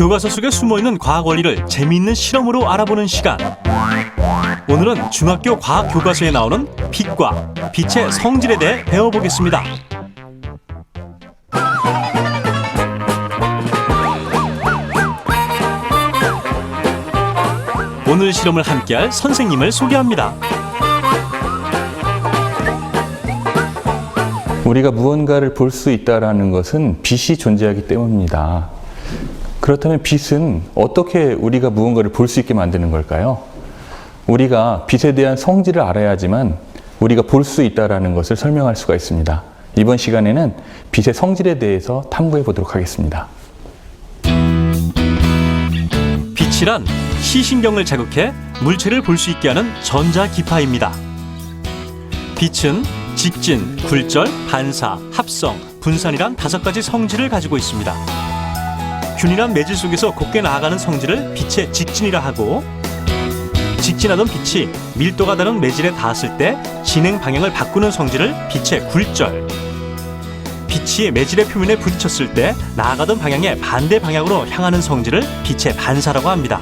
교과서 속에 숨어있는 과학 원리를 재미있는 실험으로 알아보는 시간. 오늘은 중학교 과학 교과서에 나오는 빛과 빛의 성질에 대해 배워보겠습니다. 오늘 실험을 함께할 선생님을 소개합니다. 우리가 무언가를 볼 수 있다는 것은 빛이 존재하기 때문입니다. 그렇다면 빛은 어떻게 우리가 무언가를 볼 수 있게 만드는 걸까요? 우리가 빛에 대한 성질을 알아야지만 우리가 볼 수 있다는 것을 설명할 수가 있습니다. 이번 시간에는 빛의 성질에 대해서 탐구해 보도록 하겠습니다. 빛이란 시신경을 자극해 물체를 볼 수 있게 하는 전자기파입니다. 빛은 직진, 굴절, 반사, 합성, 분산이란 5가지 성질을 가지고 있습니다. 균일한 매질 속에서 곱게 나아가는 성질을 빛의 직진이라 하고, 직진하던 빛이 밀도가 다른 매질에 닿았을 때 진행 방향을 바꾸는 성질을 빛의 굴절, 빛이 매질의 표면에 부딪혔을 때 나아가던 방향의 반대 방향으로 향하는 성질을 빛의 반사라고 합니다.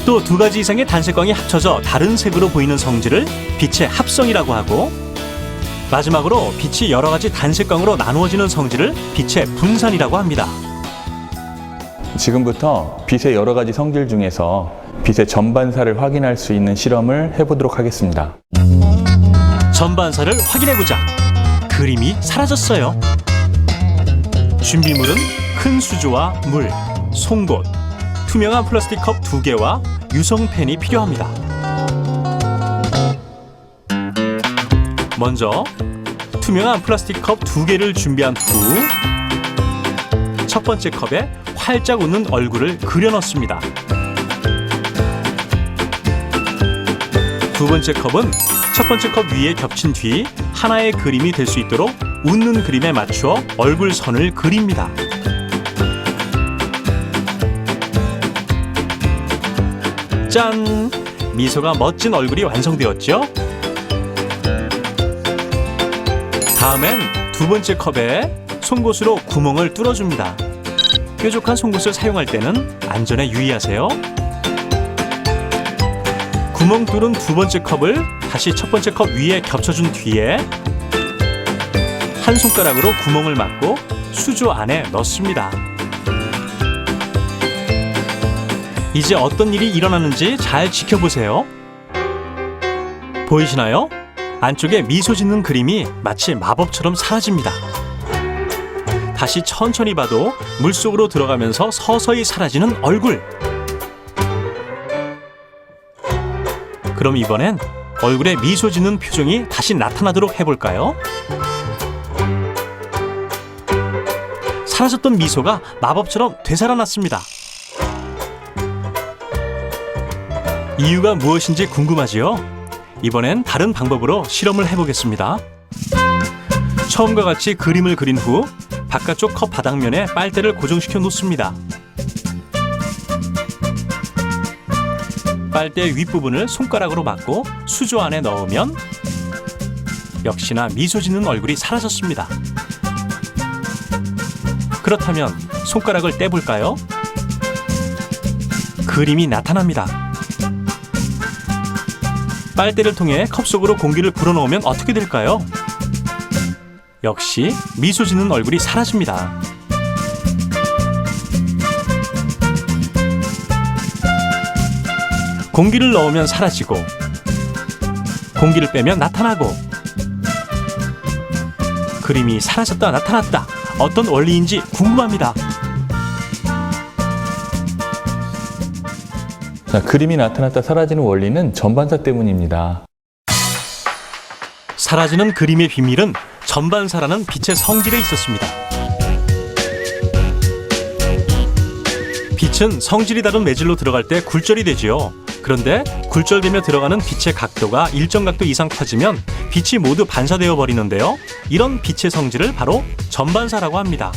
또 2가지 이상의 단색광이 합쳐져 다른 색으로 보이는 성질을 빛의 합성이라고 하고, 마지막으로 빛이 여러 가지 단색광으로 나누어지는 성질을 빛의 분산이라고 합니다. 지금부터 빛의 여러 가지 성질 중에서 빛의 전반사를 확인할 수 있는 실험을 해보도록 하겠습니다. 전반사를 확인해보자. 그림이 사라졌어요. 준비물은 큰 수조와 물, 송곳, 투명한 플라스틱 컵 2개와 유성펜이 필요합니다. 먼저 투명한 플라스틱 컵 2개를 준비한 후 첫 번째 컵에 활짝 웃는 얼굴을 그려 넣습니다. 두 번째 컵은 첫 번째 컵 위에 겹친 뒤 하나의 그림이 될 수 있도록 웃는 그림에 맞추어 얼굴 선을 그립니다. 짠! 미소가 멋진 얼굴이 완성되었죠? 다음엔 두 번째 컵에 송곳으로 구멍을 뚫어줍니다. 뾰족한 송곳을 사용할 때는 안전에 유의하세요. 구멍 뚫은 두 번째 컵을 다시 첫 번째 컵 위에 겹쳐준 뒤에 한 손가락으로 구멍을 막고 수조 안에 넣습니다. 이제 어떤 일이 일어나는지 잘 지켜보세요. 보이시나요? 안쪽에 미소 짓는 그림이 마치 마법처럼 사라집니다. 다시 천천히 봐도 물속으로 들어가면서 서서히 사라지는 얼굴. 그럼 이번엔 얼굴에 미소 짓는 표정이 다시 나타나도록 해볼까요? 사라졌던 미소가 마법처럼 되살아났습니다. 이유가 무엇인지 궁금하지요? 이번엔 다른 방법으로 실험을 해보겠습니다. 처음과 같이 그림을 그린 후 바깥쪽 컵 바닥면에 빨대를 고정시켜 놓습니다. 빨대 윗부분을 손가락으로 막고 수조 안에 넣으면 역시나 미소 짓는 얼굴이 사라졌습니다. 그렇다면 손가락을 떼볼까요? 그림이 나타납니다. 빨대를 통해 컵 속으로 공기를 불어넣으면 어떻게 될까요? 역시 미소 짓는 얼굴이 사라집니다. 공기를 넣으면 사라지고, 공기를 빼면 나타나고, 그림이 사라졌다 나타났다. 어떤 원리인지 궁금합니다. 자, 그림이 나타났다 사라지는 원리는 전반사 때문입니다. 사라지는 그림의 비밀은 전반사라는 빛의 성질에 있었습니다. 빛은 성질이 다른 매질로 들어갈 때 굴절이 되지요. 그런데 굴절되며 들어가는 빛의 각도가 일정 각도 이상 커지면 빛이 모두 반사되어 버리는데요. 이런 빛의 성질을 바로 전반사라고 합니다.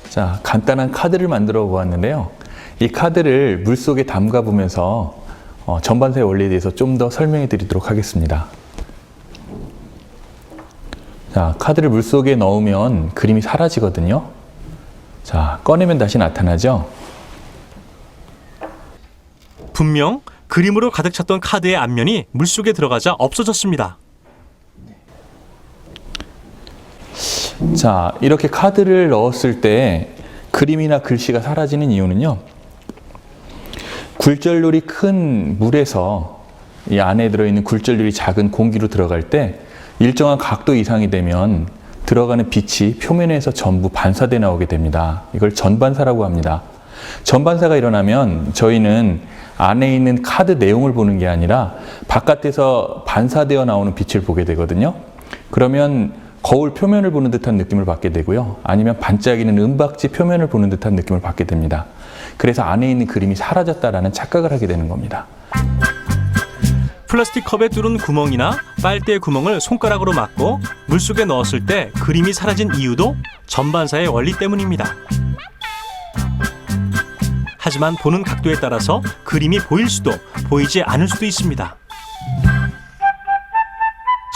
자, 간단한 카드를 만들어 보았는데요. 이 카드를 물속에 담가 보면서 전반사의 원리에 대해서 좀 더 설명해 드리도록 하겠습니다. 자, 카드를 물속에 넣으면 그림이 사라지거든요. 자, 꺼내면 다시 나타나죠? 분명 그림으로 가득 찼던 카드의 앞면이 물속에 들어가자 없어졌습니다. 자, 이렇게 카드를 넣었을 때 그림이나 글씨가 사라지는 이유는요. 굴절률이 큰 물에서 이 안에 들어있는 굴절률이 작은 공기로 들어갈 때 일정한 각도 이상이 되면 들어가는 빛이 표면에서 전부 반사돼 나오게 됩니다. 이걸 전반사라고 합니다. 전반사가 일어나면 저희는 안에 있는 카드 내용을 보는 게 아니라 바깥에서 반사되어 나오는 빛을 보게 되거든요. 그러면 거울 표면을 보는 듯한 느낌을 받게 되고요. 아니면 반짝이는 은박지 표면을 보는 듯한 느낌을 받게 됩니다. 그래서 안에 있는 그림이 사라졌다라는 착각을 하게 되는 겁니다. 플라스틱 컵에 뚫은 구멍이나 빨대의 구멍을 손가락으로 막고 물속에 넣었을 때 그림이 사라진 이유도 전반사의 원리 때문입니다. 하지만 보는 각도에 따라서 그림이 보일 수도 보이지 않을 수도 있습니다.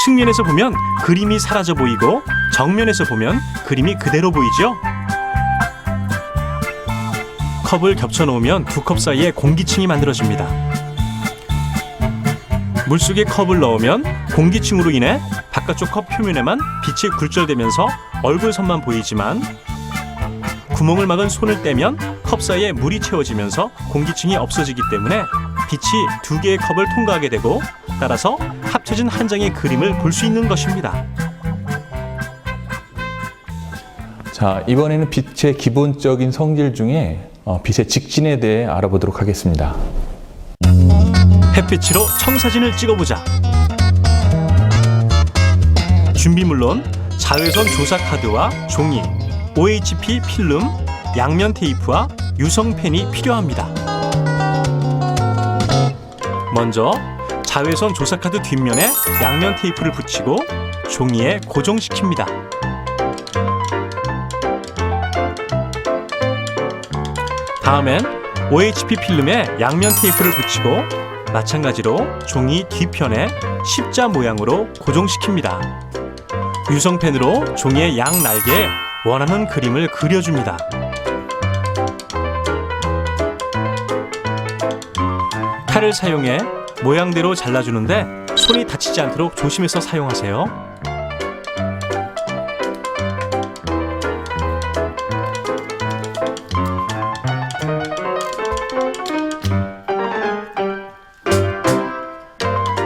측면에서 보면 그림이 사라져 보이고 정면에서 보면 그림이 그대로 보이죠? 컵을 겹쳐 놓으면 두 컵 사이에 공기층이 만들어집니다. 물속에 컵을 넣으면 공기층으로 인해 바깥쪽 컵 표면에만 빛이 굴절되면서 얼굴선만 보이지만 구멍을 막은 손을 떼면 컵 사이에 물이 채워지면서 공기층이 없어지기 때문에 빛이 두 개의 컵을 통과하게 되고 따라서 합쳐진 한 장의 그림을 볼 수 있는 것입니다. 자, 이번에는 빛의 기본적인 성질 중에 빛의 직진에 대해 알아보도록 하겠습니다. 햇빛으로 청사진을 찍어보자. 준비물론 자외선 조사 카드와 종이, OHP 필름, 양면 테이프와 유성펜이 필요합니다. 먼저 자외선 조사 카드 뒷면에 양면 테이프를 붙이고 종이에 고정시킵니다. 다음엔 OHP 필름에 양면 테이프를 붙이고 마찬가지로 종이 뒤편에 십자 모양으로 고정시킵니다. 유성펜으로 종이의 양 날개에 원하는 그림을 그려줍니다. 칼을 사용해 모양대로 잘라주는데 손이 다치지 않도록 조심해서 사용하세요.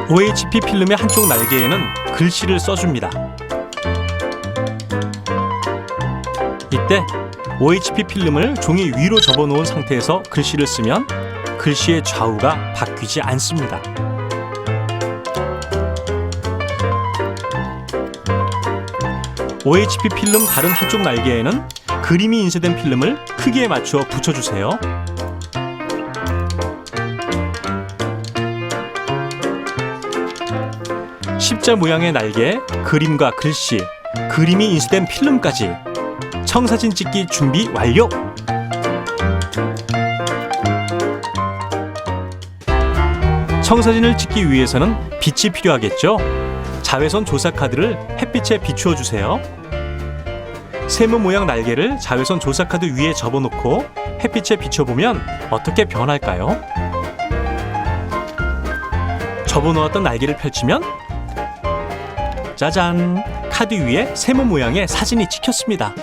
OHP 필름의 한쪽 날개에는 글씨를 써줍니다. 이때 OHP 필름을 종이 위로 접어놓은 상태에서 글씨를 쓰면 글씨의 좌우가 바뀌지 않습니다. OHP 필름 다른 한쪽 날개에는 그림이 인쇄된 필름을 크기에 맞추어 붙여주세요. 십자 모양의 날개에 그림과 글씨, 그림이 인쇄된 필름까지 청사진 찍기 준비 완료! 청사진을 찍기 위해서는 빛이 필요하겠죠? 자외선 조사 카드를 햇빛에 비추어 주세요. 세모 모양 날개를 자외선 조사 카드 위에 접어놓고 햇빛에 비춰보면 어떻게 변할까요? 접어놓았던 날개를 펼치면 짜잔! 카드 위에 세모 모양의 사진이 찍혔습니다.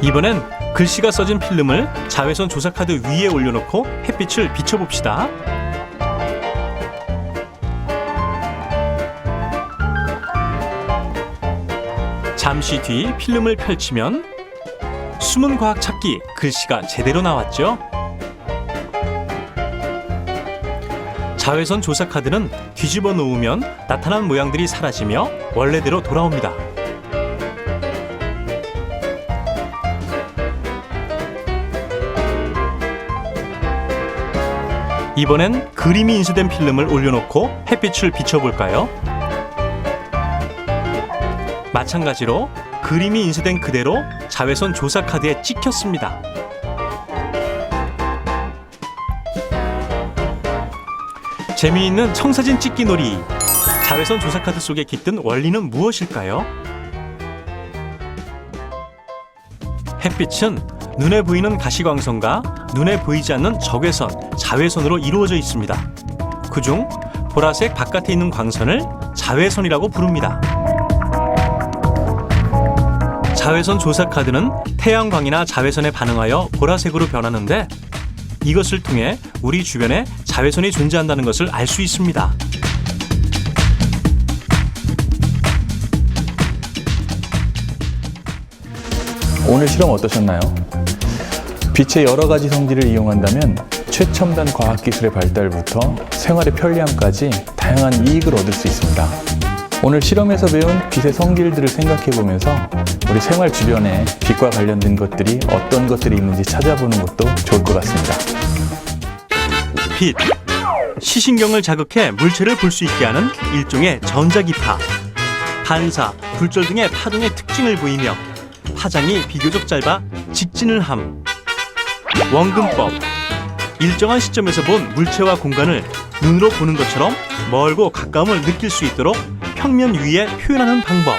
이번엔 글씨가 써진 필름을 자외선 조사 카드 위에 올려놓고 햇빛을 비춰봅시다. 잠시 뒤 필름을 펼치면 숨은 과학 찾기 글씨가 제대로 나왔죠? 자외선 조사 카드는 뒤집어 놓으면 나타난 모양들이 사라지며 원래대로 돌아옵니다. 이번엔 그림이 인쇄된 필름을 올려놓고 햇빛을 비춰볼까요? 마찬가지로 그림이 인쇄된 그대로 자외선 조사 카드에 찍혔습니다. 재미있는 청사진 찍기 놀이. 자외선 조사 카드 속에 깃든 원리는 무엇일까요? 햇빛은 눈에 보이는 가시광선과 눈에 보이지 않는 적외선, 자외선으로 이루어져 있습니다. 그중 보라색 바깥에 있는 광선을 자외선이라고 부릅니다. 자외선 조사 카드는 태양광이나 자외선에 반응하여 보라색으로 변하는데 이것을 통해 우리 주변에 자외선이 존재한다는 것을 알 수 있습니다. 오늘 실험 어떠셨나요? 빛의 여러 가지 성질을 이용한다면 최첨단 과학기술의 발달부터 생활의 편리함까지 다양한 이익을 얻을 수 있습니다. 오늘 실험에서 배운 빛의 성질들을 생각해보면서 우리 생활 주변에 빛과 관련된 것들이 어떤 것들이 있는지 찾아보는 것도 좋을 것 같습니다. 빛, 시신경을 자극해 물체를 볼 수 있게 하는 일종의 전자기파. 반사, 굴절 등의 파동의 특징을 보이며 파장이 비교적 짧아 직진을 함. 원근법, 일정한 시점에서 본 물체와 공간을 눈으로 보는 것처럼 멀고 가까움을 느낄 수 있도록 평면 위에 표현하는 방법.